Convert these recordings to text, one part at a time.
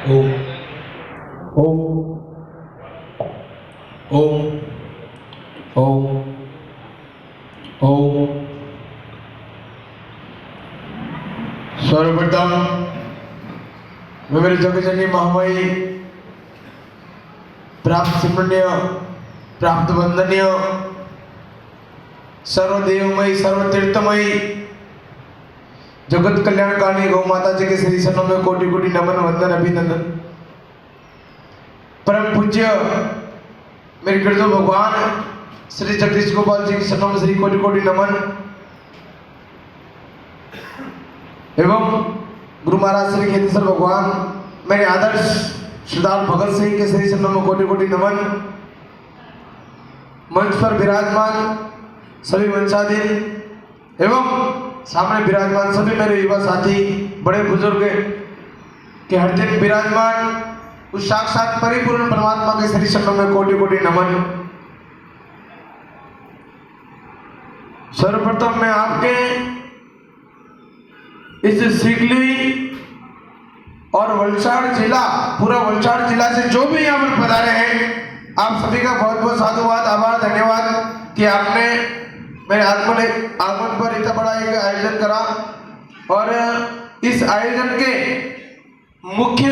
ओम ओम ओम ओम ओम। सर्वप्रथम मैं मेरे जगजननी महामाई प्राप्त सिमरनीय प्राप्त वंदनीय सर्वदेवमयी सर्वतीर्थमयी जगत कल्याणकारिणी गौ माता जी के श्री चरणों में कोटि कोटि नमन वंदन अभिनंदन। परम पूज्य मेरे गुरुदेव भगवान श्री जगदीश गोपाल जी के चरणों में श्री कोटि कोटि नमन एवं गुरु महाराज श्री खेतेश्वर भगवान मेरे आदर्श श्रीदास भगत सिंह के श्री चरणों में कोटि कोटि नमन। मंच पर विराजमान सभी वंशाधीन एवं सामने विराजमान सभी मेरे युवा साथी बड़े बुजुर्ग के हर दिन विराजमान उस साक्षात परिपूर्ण परमात्मा के श्री चरणों में कोटि कोटि नमन। सर्वप्रथम मैं आपके इस सीगली और वलसाड़ जिला पूरा वलसाड़ जिला से जो भी यहाँ पर पधारे हैं आप सभी का बहुत बहुत साधुवाद आभार धन्यवाद कि आपने मेरे आगमन पर इतना बड़ा एक आयोजन करा। और इस आयोजन के मुख्य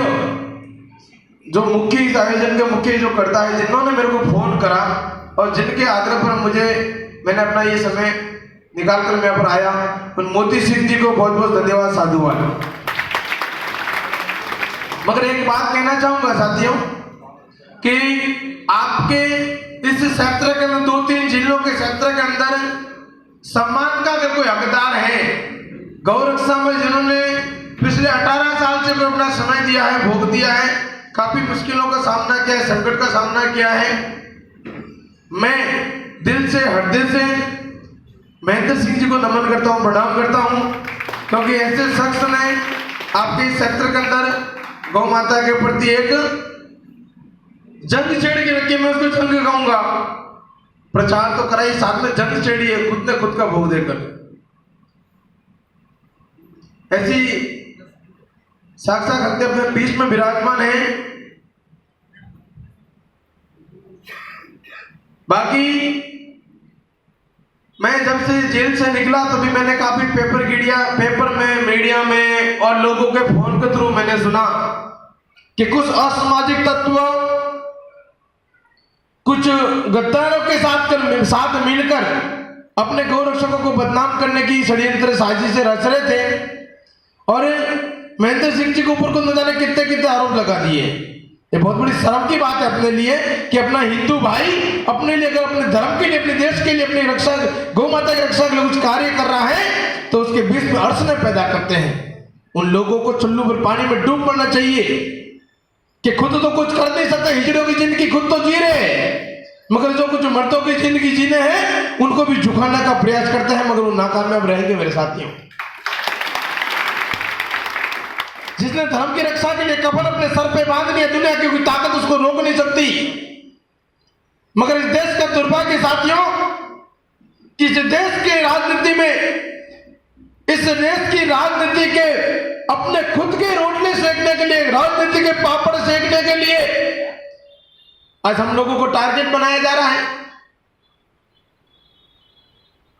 इस आयोजन के मुख्य जो करता है जिन्होंने मेरे को फोन करा और जिनके आग्रह पर मैंने अपना ये समय निकाल कर मैं यहाँ पर आया उन मोती सिंह जी को बहुत बहुत धन्यवाद साधुवाद। मगर एक बात कहना चाहूंगा साथियों कि आपके इस क्षेत्र के अंदर 2-3 जिलों के क्षेत्र के अंदर सम्मान का अगर कोई हकदार है गौ रक्षा में जिन्होंने पिछले 18 साल से अपना समय दिया है भोग दिया है काफी मुश्किलों का सामना किया है संकट का सामना किया है। मैं दिल से हृदय से महेंद्र सिंह जी को नमन करता हूँ प्रणाम करता हूँ क्योंकि ऐसे शख्स ने आपके इस क्षेत्र के अंदर गौ माता के प्रति एक जंग छेड़ के रखी। मैं उसको जंग कहूंगा प्रचार तो करा ही साथ में जंग छेड़ी है खुद ने खुद का भोग देकर। ऐसी साक्षात हत्या अपने बीच में विराजमान है। बाकी मैं जब से जेल से निकला तभी मैंने काफी पेपर में मीडिया में और लोगों के फोन के थ्रू मैंने सुना कि कुछ असामाजिक तत्व कुछ गद्दारों के साथ मिलकर अपने गौ रक्षकों को बदनाम करने की षड्यंत्र साजिश से रच रहे थे और महेंद्र सिंह जी के ऊपर को न जाने कितने कितने आरोप लगा दिए। ये बहुत बड़ी शर्म की बात है अपने लिए कि अपना हिंदू भाई अपने लिए अगर अपने धर्म के लिए अपने देश के लिए अपनी रक्षा गौ माता की रक्षा के लिए कुछ कार्य कर रहा है तो उसके बीच में अड़चने पैदा करते हैं। उन लोगों को चुल्लू पर पानी में डूब पड़ना चाहिए कि खुद तो कुछ कर नहीं सकते हिजड़ों की जिंदगी खुद तो जी रहे मगर जो कुछ मर्दों की जिंदगी जीने हैं उनको भी झुकाने का प्रयास करते हैं मगर वो नाकामयाब रहेंगे मेरे साथियों। जिसने धर्म की रक्षा के लिए कफन अपने सर पे बांध लिया दुनिया की कोई ताकत उसको रोक नहीं सकती। मगर इस देश का दुर्भाग्य साथियों कि इस देश की राजनीति में इस देश की राजनीति के अपने खुद के रोटले सेकने के लिए राजनीति के पापड़ सेकने के लिए आज हम लोगों को टारगेट बनाया जा रहा है।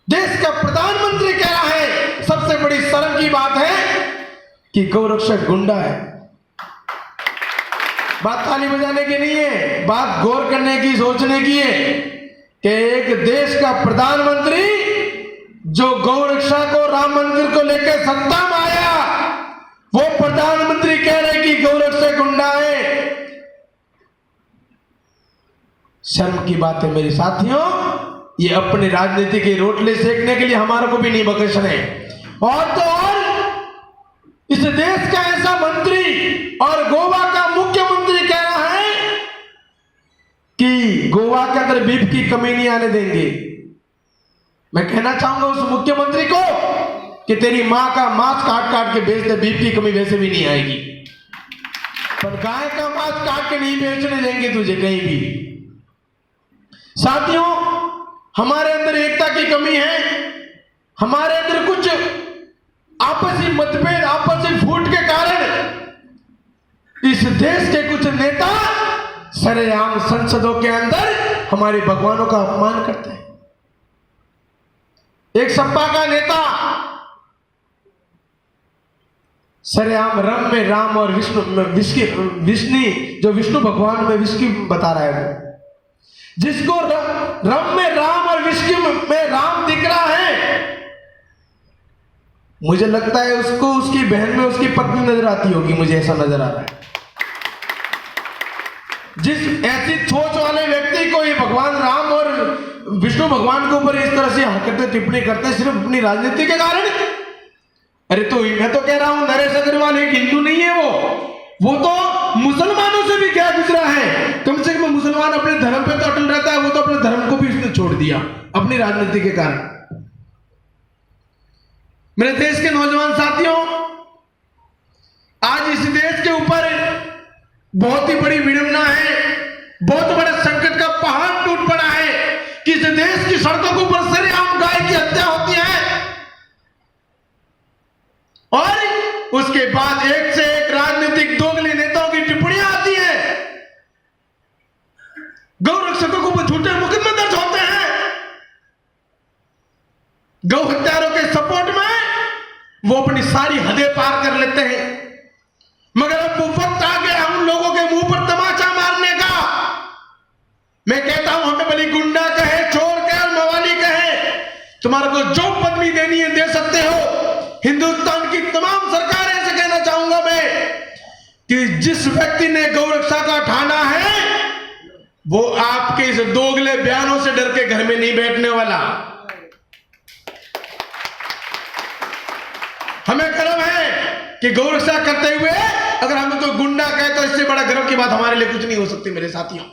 देश का प्रधानमंत्री कह रहा है सबसे बड़ी शर्म की बात है कि गौ रक्षक गुंडा है। बात ताली बजाने की नहीं है बात गौर करने की सोचने की है कि एक देश का प्रधानमंत्री जो गौ रक्षा को राम मंदिर को लेकर सत्ता में आया वो प्रधानमंत्री कह रहे कि गौ रक्षक गुंडा है। शर्म की बात है मेरे साथियों ये अपनी राजनीति के रोटले सेकने के लिए हमारे को भी नहीं बख्श रहे। और तो और इस देश का ऐसा मंत्री और गोवा का मुख्यमंत्री कह रहा है कि गोवा के अंदर बीफ की कमी नहीं आने देंगे। मैं कहना चाहूंगा उस मुख्यमंत्री को कि तेरी मां का मांस काट काट के बेच दे बीफ की कमी वैसे भी नहीं आएगी पर गाय का मांस काट के नहीं बेचने देंगे तुझे कहीं भी। साथियों हमारे अंदर एकता की कमी है हमारे अंदर कुछ आपसी मतभेद आपसी फूट के कारण इस इस देश के कुछ नेता सरेआम संसदों के अंदर हमारे भगवानों का अपमान करते हैं। एक सपा का नेता सरेआम रम में राम और विष्णु जो विष्णु भगवान में विष्णु बता रहा है, वो जिसको रम में राम और विष्णु में राम दिख रहा है, मुझे लगता है उसको उसकी बहन में उसकी पत्नी नजर आती होगी, मुझे ऐसा नजर आ रहा है। जिस ऐसी सोच वाले व्यक्ति को ये भगवान राम और विष्णु भगवान के ऊपर इस तरह से हरकतें टिप्पणी करते हैं सिर्फ अपनी राजनीति के कारण। अरे तो मैं तो कह रहा हूं नरेश अग्रवाल एक हिंदू नहीं है, वो तो मुसलमानों से भी क्या गुजरा है। कम से कम मुसलमान अपने धर्म पे तो अटल रहता है, वो तो अपने धर्म को भी उसने छोड़ दिया अपनी राजनीति के कारण। मेरे देश के नौजवान साथियों, आज इस देश के ऊपर बहुत ही बड़ी विडंबना है, बहुत बड़े संकट का पहाड़ टूट पड़ा है कि इस देश की सड़कों के ऊपर सरेआम गाय की हत्या होती है और उसके बाद एक से एक राजनीतिक दोगले नेताओं की टिप्पणियां आती हैं, गौ रक्षकों के ऊपर झूठे मुकदमे दर्ज होते हैं, गौ हत्यारों के सपोर्ट में वो अपनी सारी हदें पार कर लेते हैं। मगर अब वो वक्त आ गया उन लोगों के मुंह पर तमाचा मारने का। मैं कहता हूं हमें भले गुंडा कहे, चोर कहे, मवाली कहे, तुम्हारे को जो पदवी देनी है दे सकते हो। हिंदुस्तान की तमाम सरकारें से कहना चाहूंगा मैं कि जिस व्यक्ति ने गौरक्षा का ठाना है वो आपके इस दोगले बयानों से डर के घर में नहीं बैठने वाला। हमें गर्व है कि गौरक्षा करते हुए अगर हमें कोई गुंडा कहे तो इससे बड़ा गर्व की बात हमारे लिए कुछ नहीं हो सकती। मेरे साथियों,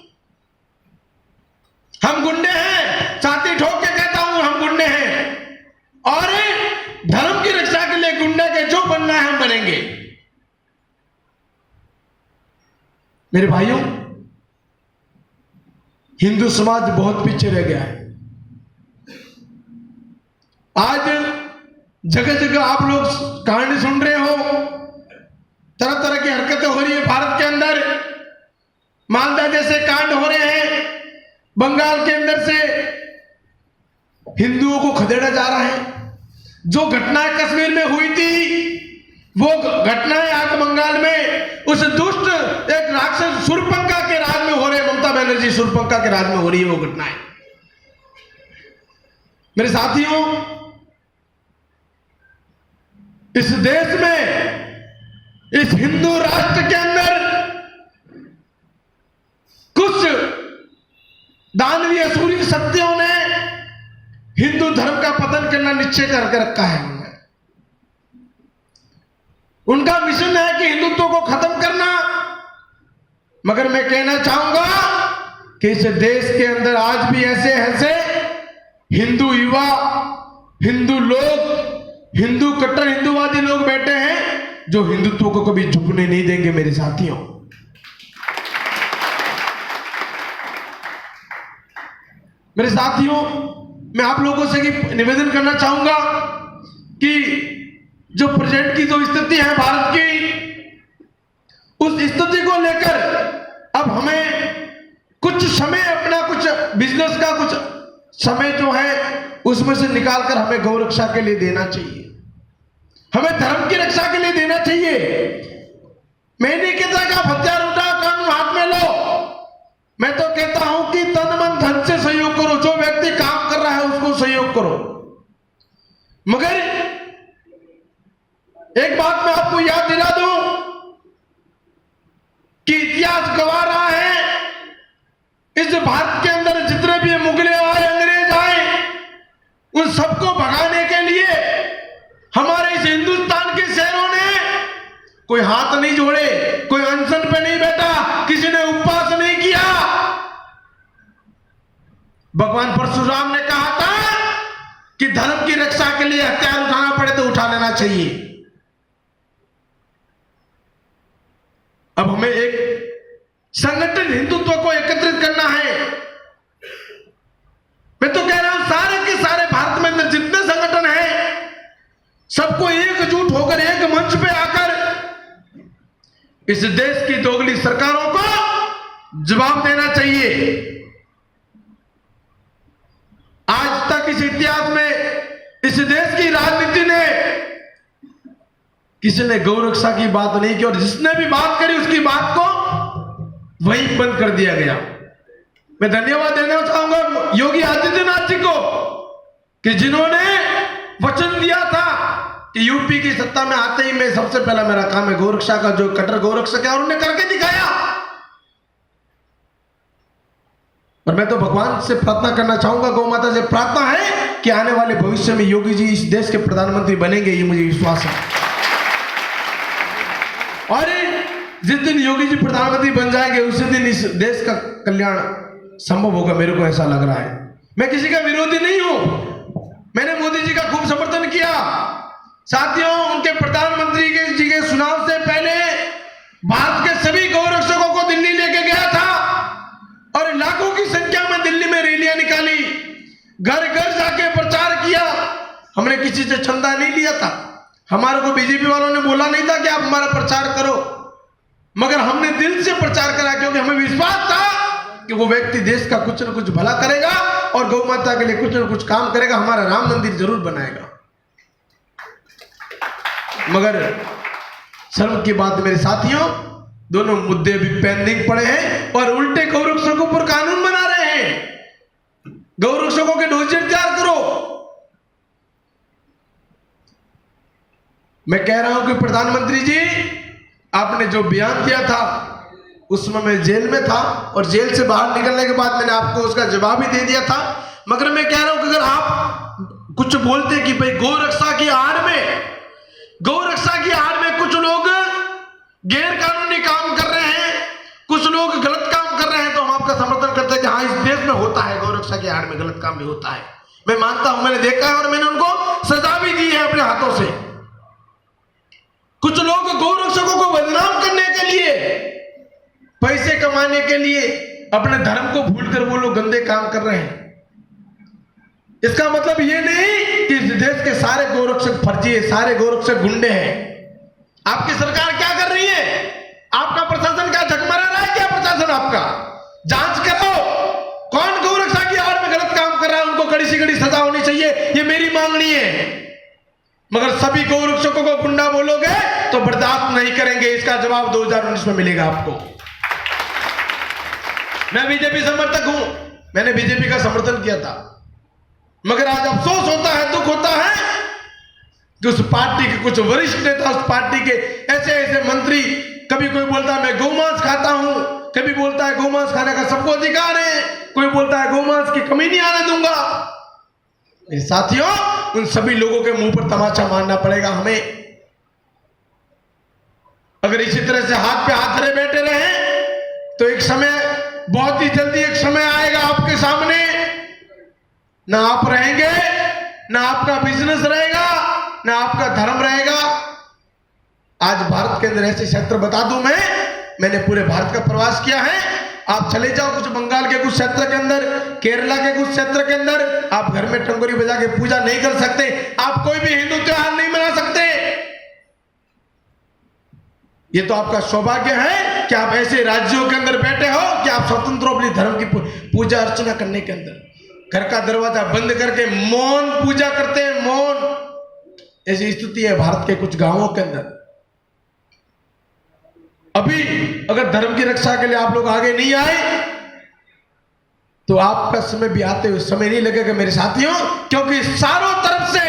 हम गुंडे हैं, छाती ठोक के कहता हूं हम गुंडे हैं और धर्म की रक्षा के लिए गुंडे के जो बनना है हम बनेंगे। मेरे भाइयों, हिंदू समाज बहुत पीछे रह गया है। आज जगह जगह आप लोग कहानी सुन रहे हो, तरह तरह की हरकतें हो रही है भारत के अंदर। मालदा जैसे कांड हो रहे हैं, बंगाल के अंदर से हिंदुओं को खदेड़ा जा रहा है। जो घटनाएं कश्मीर में हुई थी वो घटनाएं आज बंगाल में उस दुष्ट एक राक्षस शूर्पणखा के राज में हो रहे, ममता बनर्जी शूर्पणखा के राज में हो रही है वो घटनाएं। मेरे साथियों, इस देश में, इस हिंदू राष्ट्र के अंदर कुछ दानवीय असुरी शक्तियों ने हिंदू धर्म का पतन करना निश्चय करके रखा है। उनका मिशन है कि हिंदुत्व को खत्म करना। मगर मैं कहना चाहूंगा कि इस देश के अंदर आज भी ऐसे ऐसे हिंदू युवा, हिंदू लोग, हिंदू कट्टर हिंदूवादी लोग बैठे हैं जो हिंदुत्व को कभी झुकने नहीं देंगे। मेरे साथियों, मैं आप लोगों से निवेदन करना चाहूंगा कि जो प्रेजेंट की जो स्थिति है भारत की, उस स्थिति को लेकर अब हमें कुछ समय अपना कुछ बिजनेस का कुछ समय जो है उसमें से निकालकर हमें गौ रक्षा के लिए देना चाहिए, हमें धर्म की रक्षा के लिए देना चाहिए। मैं नहीं कहता कि आप हथियार उठाओ, कानून हाथ में लो। मैं तो कहता हूं कि तन मन धन से सहयोग करो, जो व्यक्ति काम कर रहा है उसको सहयोग करो। मगर एक बात मैं आपको याद दिला दूं कि इतिहास गवाह रहा है, इस भारत के अंदर जितने भी मुगले आए, अंग्रेज आए, उन सबको भगाने के लिए हमारे इस हिंदुस्तान के शहरों ने कोई हाथ नहीं जोड़े, कोई अनशन पे नहीं बैठा, किसी ने उपवास नहीं किया। भगवान परशुराम ने कहा था कि धर्म की रक्षा के लिए हथियार उठाना पड़े तो उठा लेना चाहिए। अब हमें एक संगठित हिंदुत्व को एकत्रित करना है। मैं तो कह रहा हूं सारे के सारे भारत में अंदर जितने संगठन हैं सबको एकजुट होकर एक मंच पे आकर इस देश की दोगली सरकारों को जवाब देना चाहिए। आज तक इस इतिहास में इस देश की राजनीति ने किसी ने गौरक्षा की बात नहीं की, और जिसने भी बात करी उसकी बात को वहीं बंद कर दिया गया। मैं धन्यवाद देना चाहूंगा योगी आदित्यनाथ जी को कि जिन्होंने वचन दिया था कि यूपी की सत्ता में आते ही मैं सबसे पहला मेरा काम है गौरक्षा का, जो कट्टर गौरक्षक है, और उन्होंने करके दिखाया। और मैं तो भगवान से प्रार्थना करना चाहूंगा, गौ माता से प्रार्थना है कि आने वाले भविष्य में योगी जी इस देश के प्रधानमंत्री बनेंगे, ये मुझे विश्वास है। और जिस दिन योगी जी प्रधानमंत्री बन जाएंगे उसी दिन इस देश का कल्याण संभव होगा, मेरे को ऐसा लग रहा है। मैं किसी का विरोधी नहीं हूं, मैंने मोदी जी का खूब समर्थन किया। साथियों, उनके प्रधानमंत्री जी के चुनाव से पहले भारत के सभी गौरक्षकों को दिल्ली लेके गया था और लाखों की संख्या में दिल्ली में रैलियां निकाली, घर घर जाके प्रचार किया। हमने किसी से चंदा नहीं लिया था, हमारे को बीजेपी वालों ने बोला नहीं था कि आप हमारा प्रचार करो, मगर हमने दिल से प्रचार करा, क्योंकि हमें विश्वास था कि वो व्यक्ति देश का कुछ न कुछ भला करेगा और गौ माता के लिए कुछ न कुछ काम करेगा, हमारा राम मंदिर जरूर बनाएगा। मगर शर्म की बात मेरे साथियों, दोनों मुद्दे भी पेंडिंग पड़े हैं और उल्टे गौरक्षकों पर कानून बना रहे हैं। गौरक्षकों के डोजियर तैयार करो। मैं कह रहा हूं कि प्रधानमंत्री जी, आपने जो बयान दिया था उसमें मैं जेल में था और जेल से बाहर निकलने के बाद मैंने आपको उसका जवाब ही दे दिया था। मगर मैं कह रहा हूं कि अगर आप कुछ बोलते कि भाई गौरक्षा की आड़ में कुछ लोग गैर कानूनी काम कर रहे हैं, कुछ लोग गलत काम कर रहे हैं, तो हम आपका समर्थन करते हैं कि हाँ, इस देश में होता है, गौरक्षा की आड़ में गलत काम भी होता है। मैं मानता हूं, मैंने देखा है और मैंने उनको सजा भी दी है अपने हाथों से। कुछ लोग गौरक्षकों को बदनाम करने के लिए, पैसे कमाने के लिए अपने धर्म को भूलकर वो लोग गंदे काम कर रहे हैं। इसका मतलब ये नहीं कि इस देश के सारे गौरक्षक फर्जी है, सारे गौरक्षक गुंडे हैं। आपकी सरकार क्या कर रही है? आपका प्रशासन क्या झकमरा रहा है? क्या प्रशासन आपका? जांच करो, कौन गौरक्षा की आड़ में गलत काम कर रहा है, उनको कड़ी से कड़ी सजा होनी चाहिए, ये मेरी मांगनी है। मगर सभी गौरक्षकों को गुंडा बोलोगे तो बर्दाश्त नहीं करेंगे, इसका जवाब 2019 में मिलेगा आपको। मैं बीजेपी समर्थक हूं, मैंने बीजेपी का समर्थन किया था, मगर आज अफसोस होता है, दुख होता है कि उस पार्टी के कुछ वरिष्ठ नेता, उस पार्टी के ऐसे ऐसे मंत्री, कभी कोई बोलता है मैं गौमांस खाता हूं, कभी बोलता है गौमांस खाने का सबको अधिकार है, कोई बोलता है गौमांस की कमी नहीं आने दूंगा। मेरे साथियों, उन सभी लोगों के मुंह पर तमाचा मारना पड़ेगा हमें। अगर इसी तरह से हाथ पे हाथ धरे बैठे रहे तो एक समय, बहुत ही जल्दी एक समय आएगा आपके सामने, ना आप रहेंगे, ना आपका बिजनेस रहेगा, ना आपका धर्म रहेगा। आज भारत के अंदर ऐसे क्षेत्र बता दूं, मैंने पूरे भारत का प्रवास किया है। आप चले जाओ कुछ बंगाल के कुछ क्षेत्र के अंदर, केरला के कुछ क्षेत्र के अंदर, आप घर में टंगोरी बजा के पूजा नहीं कर सकते, आप कोई भी हिंदू त्योहार नहीं मना सकते। ये तो आपका सौभाग्य है कि आप ऐसे राज्यों के अंदर बैठे हो कि आप स्वतंत्र हो अपनी धर्म की पूजा अर्चना करने के अंदर। घर का दरवाजा बंद करके मौन पूजा करते हैं, मौन। ऐसी स्थिति है भारत के कुछ गांवों के अंदर। अभी अगर धर्म की रक्षा के लिए आप लोग आगे नहीं आए तो आपका समय भी आते हुए समय नहीं लगेगा मेरे साथियों, क्योंकि चारों तरफ से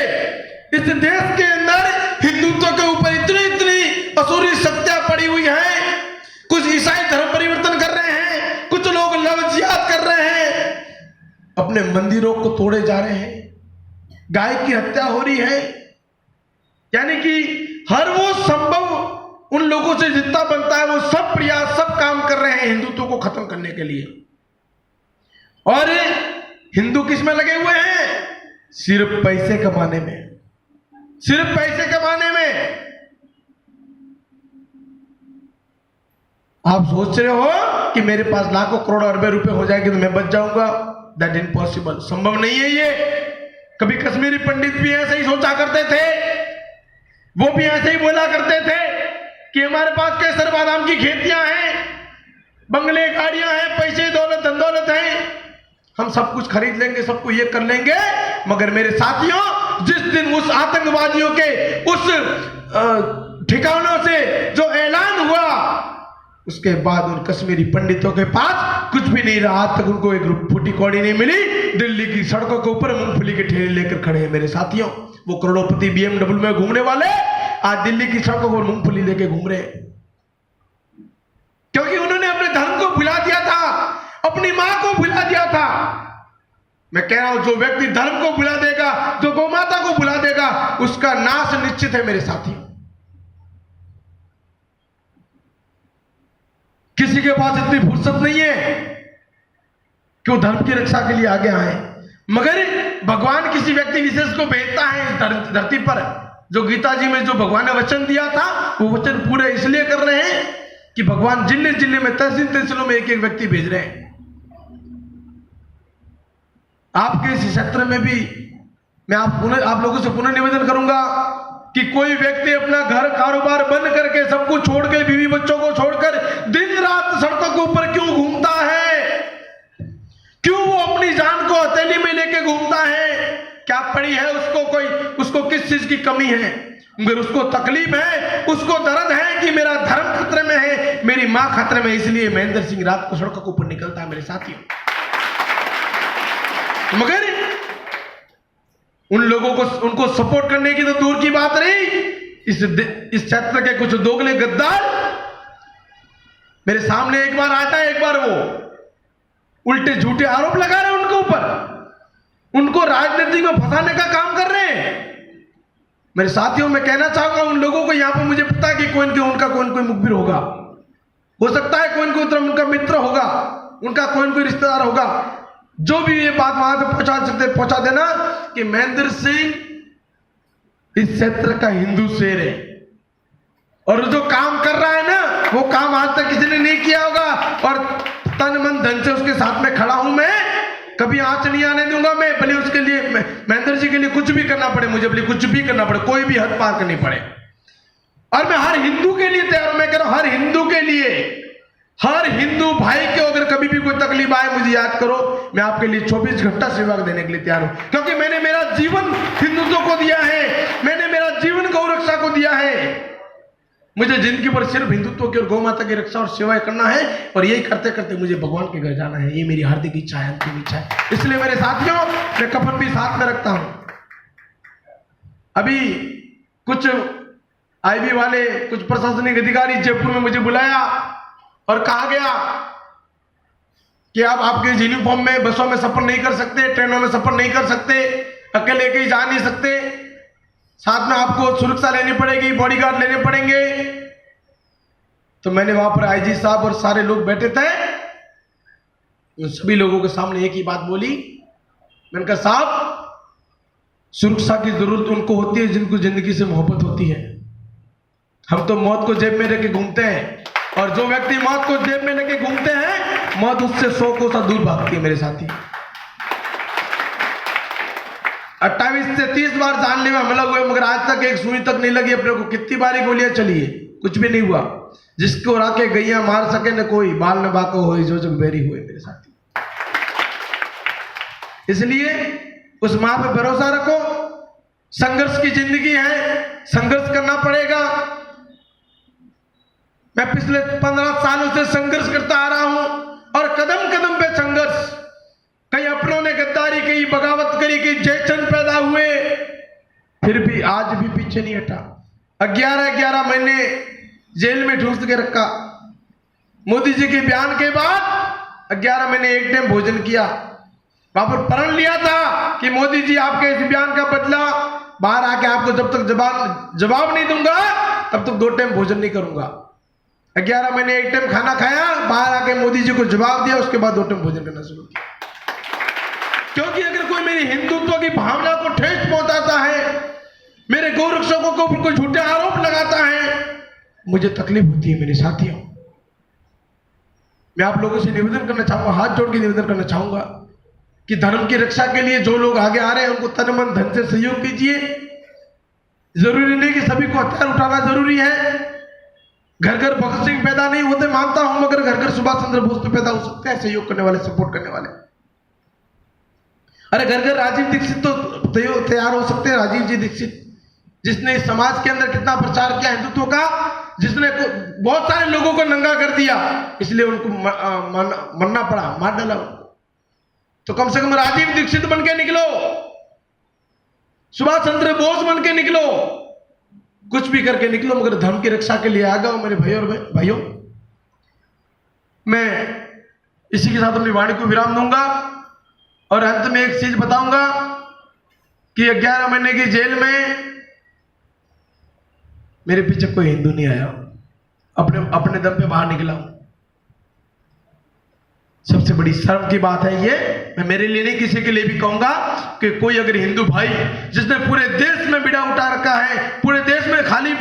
इस देश के अंदर हिंदुत्व के ऊपर इतनी असुरी सत्या पड़ी हुई है। कुछ ईसाई धर्म परिवर्तन कर रहे हैं, कुछ लोग लव जिहाद कर रहे हैं, अपने मंदिरों को तोड़े जा रहे हैं, गाय की हत्या हो रही है। यानी कि हर वो संभव उन लोगों से जितना बनता है वो सब प्रयास, सब काम कर रहे हैं हिंदुत्व को खत्म करने के लिए। और हिंदू किस में लगे हुए हैं? सिर्फ पैसे कमाने में, सिर्फ पैसे कमाने में। आप सोच रहे हो कि मेरे पास लाखों करोड़ अरबे रुपए हो जाएंगे तो मैं बच जाऊंगा? दैट इम्पॉसिबल, संभव नहीं है ये। कभी कश्मीरी पंडित भी ऐसे ही सोचा करते थे, वो भी ऐसे ही बोला करते थे कि हमारे पास केसर बादाम की खेतियां हैं, बंगले, गाड़ियां हैं, पैसे, दौलत, धन दौलत है, हम सब कुछ खरीद लेंगे, सबको ये कर लेंगे। मगर मेरे साथियों, जिस दिन उस आतंकवादियों के उस ठिकानों से जो ऐलान हुआ, उसके बाद उन कश्मीरी पंडितों के पास कुछ भी नहीं रहा। आज तक उनको एक फूटी कौड़ी नहीं मिली। दिल्ली की सड़कों के ऊपर मूंगफली के ठेले लेकर खड़े हैं मेरे साथियों। वो करोड़पति BMW में घूमने वाले आज दिल्ली की सड़कों पर मूंगफली लेके घूम रहे हैं, क्योंकि उन्होंने अपने धर्म को भुला दिया था, अपनी मां को भुला दिया था। मैं कह रहा हूं, जो व्यक्ति धर्म को भुला देगा, जो गौ माता को भुला देगा, उसका नाश निश्चित है मेरे साथियों। किसी के पास इतनी फुर्सत नहीं है कि वो धर्म की रक्षा के लिए आगे आए, मगर भगवान किसी व्यक्ति विशेष को भेजता है इस धरती पर। जो गीता जी में जो भगवान ने वचन दिया था, वो वचन पूरे इसलिए कर रहे हैं कि भगवान जिले जिले में, तहसील तहसीलों में एक एक व्यक्ति भेज रहे हैं। आपके इस क्षेत्र में भी मैं आप लोगों से पुनः निवेदन करूंगा कि कोई व्यक्ति अपना घर कारोबार बंद करके, सब कुछ छोड़ के, बीवी बच्चों को छोड़कर दिन रात सड़कों के ऊपर क्यों घूमता है? क्यों वो अपनी जान को हथेली में लेके घूमता है? क्या पड़ी है उसको किस चीज की कमी है? मगर उसको तकलीफ है, उसको दर्द है कि मेरा धर्म खतरे में है, मेरी मां खतरे में। इसलिए महेंद्र सिंह रात को सड़कों के ऊपर निकलता है मेरे साथियों। मगर उन लोगों को, उनको सपोर्ट करने की तो दूर की बात रही, इस क्षेत्र के कुछ दोगले गद्दार मेरे सामने एक बार आता है, एक बार वो उल्टे झूठे आरोप लगा रहे हैं उनके ऊपर, उनको राजनीति में फंसाने का काम कर रहे हैं। मेरे साथियों, मैं कहना चाहूंगा उन लोगों को, यहां पर मुझे पता है कि उनका कोई मुखबिर होगा, हो सकता है कोई उनका मित्र होगा, उनका कोई रिश्तेदार होगा, जो भी ये बात वहां पे पहुंचा देना कि महेंद्र सिंह इस क्षेत्र का हिंदू शेर है, और जो काम कर रहा है ना, वो काम आज तक किसी ने नहीं किया होगा, और तन मन धन से उसके साथ में खड़ा हूं मैं। कभी आंच नहीं आने दूंगा मैं, भले उसके लिए, महेंद्र जी के लिए कुछ भी करना पड़े, मुझे भले कुछ भी करना पड़े, कोई भी हद पार करनी पड़े, और मैं हर हिंदू के लिए तैयार हूं। मैं कह रहा हूं, हर हिंदू के लिए, हर हिंदू भाई को अगर कभी भी कोई तकलीफ आए, मुझे याद करो, मैं आपके लिए 24 घंटा सेवा देने के लिए तैयार हूं, क्योंकि मैंने मेरा जीवन हिंदुत्व को दिया है, मैंने मेरा जीवन गौ रक्षा को दिया है। मुझे जिंदगी पर सिर्फ हिंदुत्व की और गौ माता की रक्षा और सेवा करना है, और यही करते करते मुझे भगवान के घर जाना है। ये मेरी हार्दिक इच्छा है, अंतिम इच्छा है। इसलिए मेरे साथियों, मैं कफन भी साथ में रखता हूं। अभी कुछ IB वाले, कुछ प्रशासनिक अधिकारी जयपुर में मुझे बुलाया और कहा गया कि आप आपके यूनिफॉर्म में बसों में सफर नहीं कर सकते, ट्रेनों में सफर नहीं कर सकते, अकेले कहीं जा नहीं सकते, साथ में आपको सुरक्षा लेनी पड़ेगी, बॉडीगार्ड लेने पड़ेंगे। तो मैंने वहां पर IG साहब और सारे लोग बैठे थे, उन सभी लोगों के सामने एक ही बात बोली। मैंने कहा, साहब, सुरक्षा की जरूरत उनको होती है जिनको जिंदगी से मोहब्बत होती है। हम तो मौत को जेब में लेके घूमते हैं, और जो व्यक्ति मौत को जेब में लेके घूमते हैं, मौत उससे 100 कोस दूर भागती है मेरे साथी। 28 से 30 बार जानलेवा हमला हुए, मगर आज तक एक सुई तक नहीं लगी अपने को। कितनी बारी गोलियां चली है, कुछ भी नहीं हुआ। जिसको राके गैया मार सके न कोई, बाल न बाको हो जो जग बेरी हुए मेरे साथी। इसलिए उस मां पे भरोसा रखो। संघर्ष की जिंदगी है, संघर्ष करना पड़ेगा। मैं पिछले 15 सालों से संघर्ष करता आ रहा हूं, और कदम कदम पे संघर्ष। कई अपनों ने गद्दारी की, बगावत करी, कई जयचंद पैदा हुए, फिर भी आज भी पीछे नहीं हटा। 11 महीने जेल में ठूस के रखा। मोदी जी के बयान के बाद 11 महीने एक टाइम भोजन किया। वहां पर प्रण लिया था कि मोदी जी, आपके इस बयान का बदला, बाहर आके आपको जब तक जवाब नहीं दूंगा, तब तक 2 टाइम भोजन नहीं करूंगा। 11 महीने एक टाइम खाना खाया, बाहर आके मोदी जी को जवाब दिया, उसके बाद 2 टाइम भोजन करना शुरू किया। क्योंकि अगर कोई मेरी हिंदुत्व की भावना को ठेस पहुंचाता है, मेरे गौरक्षकों के ऊपर कोई झूठे आरोप लगाता है, मुझे तकलीफ होती है मेरे साथियों। मैं आप लोगों से निवेदन करना चाहूंगा, हाथ जोड़ के निवेदन करना चाहूंगा कि धर्म की रक्षा के लिए जो लोग आगे आ रहे हैं, उनको तन मन धन से सहयोग कीजिए। जरूरी नहीं कि सभी को हथियार उठाना जरूरी है, घर घर भगत सिंह पैदा नहीं होते मानता हूं, मगर घर घर सुभाष चंद्र बोस तो पैदा हो सकते हैं, सहयोग करने वाले, सपोर्ट करने वाले। अरे घर घर राजीव दीक्षित तो तैयार हो सकते हैं। राजीव जी दीक्षित, जिसने इस समाज के अंदर कितना प्रचार किया हिंदुत्व का, जिसने बहुत सारे लोगों को नंगा कर दिया, इसलिए उनको मरना पड़ा, मार डाला उनको। तो कम से कम राजीव दीक्षित बन के निकलो, सुभाष चंद्र बोस बन के निकलो, कुछ भी करके निकलो, मगर धर्म की रक्षा के लिए आ गए मेरे भाइयों। मैं इसी के साथ अपनी वाणी को विराम दूंगा और अंत में एक चीज बताऊंगा कि 11 महीने की जेल में मेरे पीछे कोई हिंदू नहीं आया, अपने दम पे बाहर निकला हूं। सबसे बड़ी शर्म की बात है ये, मैं मेरे लिए नहीं किसी के लिए भी कहूंगा कि कोई अगर हिंदू भाई जिसने पूरे देश में बीड़ा उठा रखा है, पूरे देश में खाली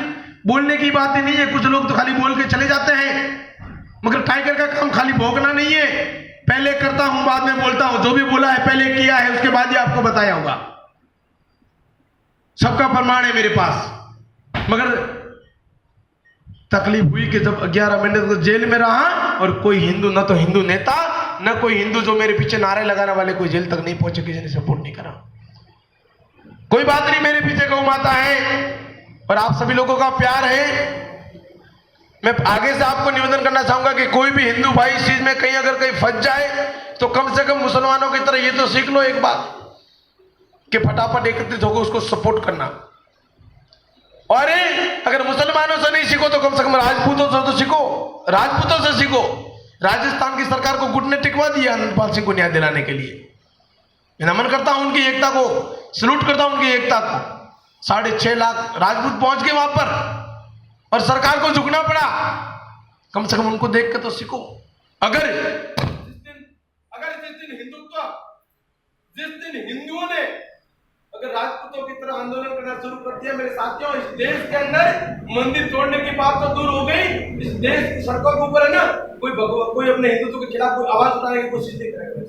बोलने की बात ही नहीं है, कुछ लोग तो खाली बोल के चले जाते हैं, मगर टाइगर का काम खाली भोगना नहीं है। पहले करता हूं बाद में बोलता हूं, जो भी बोला है पहले किया है, उसके बाद ही आपको बताया होगा। सबका प्रमाण है मेरे पास। मगर तकलीफ हुई कि जब 11 महीने तक जेल में रहा और कोई हिंदू, न तो हिंदू नेता, न कोई हिंदू जो मेरे पीछे नारे लगाने वाले, कोई जेल तक नहीं पहुंचे, किसी ने सपोर्ट नहीं करा। कोई बात नहीं, मेरे पीछे गौ माता है और आप सभी लोगों का प्यार है। मैं आगे से आपको निवेदन करना चाहूंगा कि कोई भी हिंदू भाई इस चीज में कहीं अगर कहीं फंस जाए तो कम से कम मुसलमानों की तरह ये तो सीख लो एक बात कि फटाफट एकत्रित होकर उसको सपोर्ट करना। और अगर मुसलमानों से नहीं सीखो तो कम से कम राजपूतों से तो सीखो, राजपूतों से सीखो। राजस्थान की सरकार को घुटने टिकवा दिया आनंदपाल सिंह को न्याय दिलाने के लिए। मैं नमन करता हूं उनकी एकता को, सलूट करता हूं उनकी एकता को। 6.5 लाख राजपूत पहुंच गए वहां पर और सरकार को झुकना पड़ा। कम से कम उनको देख के तो सीखो। अगर जिस दिन हिंदुओं ने अगर राजपूतों की तरह आंदोलन करना शुरू कर दिया, मेरे साथियों, इस देश के अंदर मंदिर तोड़ने की बात तो दूर हो गई, इस देश की सड़कों के ऊपर है ना, कोई अपने हिंदुत्व के खिलाफ कोई आवाज उठाने की कोशिश नहीं करेगा।